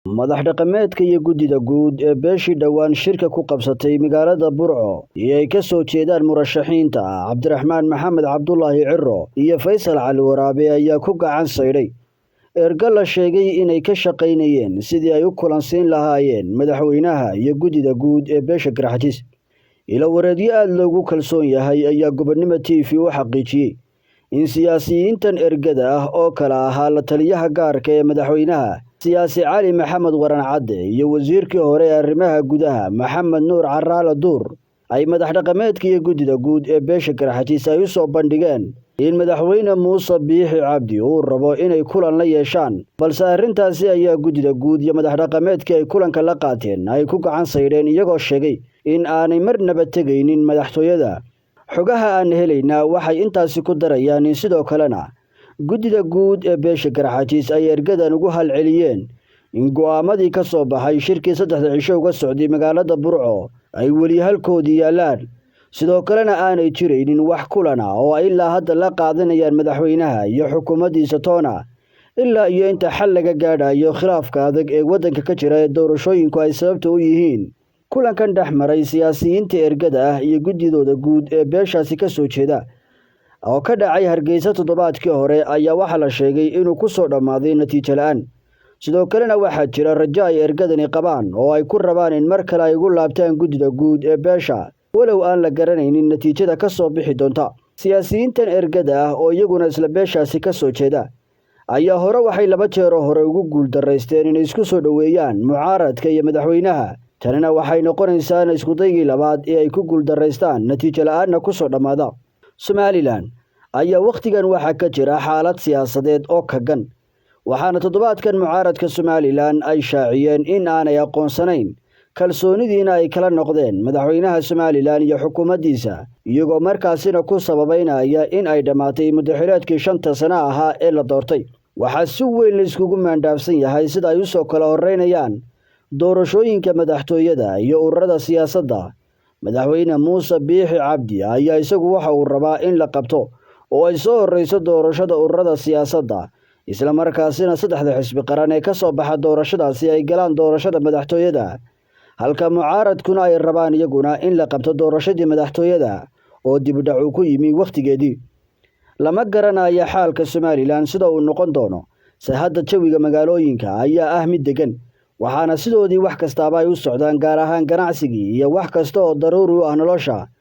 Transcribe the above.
madax dhaqameedka iyo guddida guud ee beeshii dhowaan shirka ku qabsatay magaalada Burco iyo ay ka soo jeedaan murashaxiinta Cabdiraxmaan Maxamed Cabdullaahi Ciro iyo Faysal Cali Waraabe ayaa ku gacan sayray erga la sheegay inay ka shaqaynayeen sidii ay u kulansiin lahaayeen madaxweynaha iyo guddida guud ee beesha Garxajis ila wareedyo aad loogu kalsoon yahay ayaa Gobonimo TV u xaqiijiyay in siyaasiyiintan ergada ah oo kala ahaa la taliyaha gaarka ee madaxweynaha siyaasi Cali Maxamed Waran Cadde iyo wasiirkii hore ee arrimaha gudaha Maxamed Nuur Caraale Duur ay madax dhaqameedka iyo guddida guud ee beesha Garxajis ay u soo bandhigeen in madaxweyne Muuse Biixi Cabdi uu rabo inay kulan la yeeshaan balse arrintaasi ayaa guddida guud iyo madax dhaqameedka ay kulanka la qaateen ay ku gacan saydheen iyagoo sheegay in aanay marnaba tegaynin madaxtooyada xogaha aan helaynaa waxay intaasi ku darayaan in sidoo kalena guddida guud ee beesha Garxajis ay ergadan ugu halceliyeen in go'aamadii ka soo baxay shirkii 3 cisho uga socday magaalada Burco ay weli halkoodii yaalaan sidoo kalena aanay jiraynin wax kulan ah oo ay ilaa hadda la qaadanayaan madaxweynaha iyo xukuumaddiisa toona ilaa iyo inta xal laga gaadhayo khilaafka adag ee waddanka ka jira ee doorashooyinku ay sababta u yihiin kulankan dhexmaray siyaasiyiinta ergada ah iyo guddidooda guud ee beeshaasi ka soo jeeda oo ka dhacay Hargeysa toddobaadkii hore ayaa waxa la sheegay inuu ku soo dhamaaday natiijo la'aan sidoo kalena waxaa jira rajo ay ergadani qabaan oo ay ku rabaan in mar kale ay ugu laabtaan guddida guud ee beesha walow aan la garanaynin natiijada ka soo bixi doonta siyaasiyiintan ergada ah oo iyaguna isla beeshaasi ka soo jeeda ayaa hore waxay 2 jeer hore ugu guul daraysteen inay isku soo dhaweeyaan mucaaradka iyo madaxweynaha tanina waxay noqonaysaa isku daygii labaad ee ay ku guul daraystaan natiijo la'aanna ku soo dhamaada Somaliland ayaa waqtigan waxa ka jira xaalad siyaasadeed oo kagan waxaana toddobaadkan mucaaradka Somaliland ay shaaciyeen in aanay aqoonsanayn kalsoonidiina ay kala noqdeen madaxweynaha Somaliland iyo xukuumaddiisa iyagoo markaasina ku sababeynaya in ay dhamaatay muddaxileedkii 5 sano ahaa ee la doortay waxaa si weyn la iskugu maandaafsan yahay sida ay u soo kala horeynayaan doorashooyinka madaxtooyada iyo ururada siyaasadda madaxweyne Muuse Biixi Cabdi ayaa isagu waxa uu rabaa in la qabto oo ay soo horeyso doorashada ururada siyaasadda isla markaasina 3 xisbi qaran ee ka soo baxa doorashadaasi ay galaan doorashada madaxtooyada halka mucaaradkuna ay rabaan iyaguna in la qabto doorashadii madaxtooyada oo dib u dhac ku yimi waqtigeedii lama garanayo xaalka Somaliland sida uu noqon doono hadda jawiga magaalooyinka ayaa ah mid degan waxaana sidoodii wax kastaaba ay u socdaan gaar ahaan ganacsiga iyo wax kasta oo daruuri u ah nolosha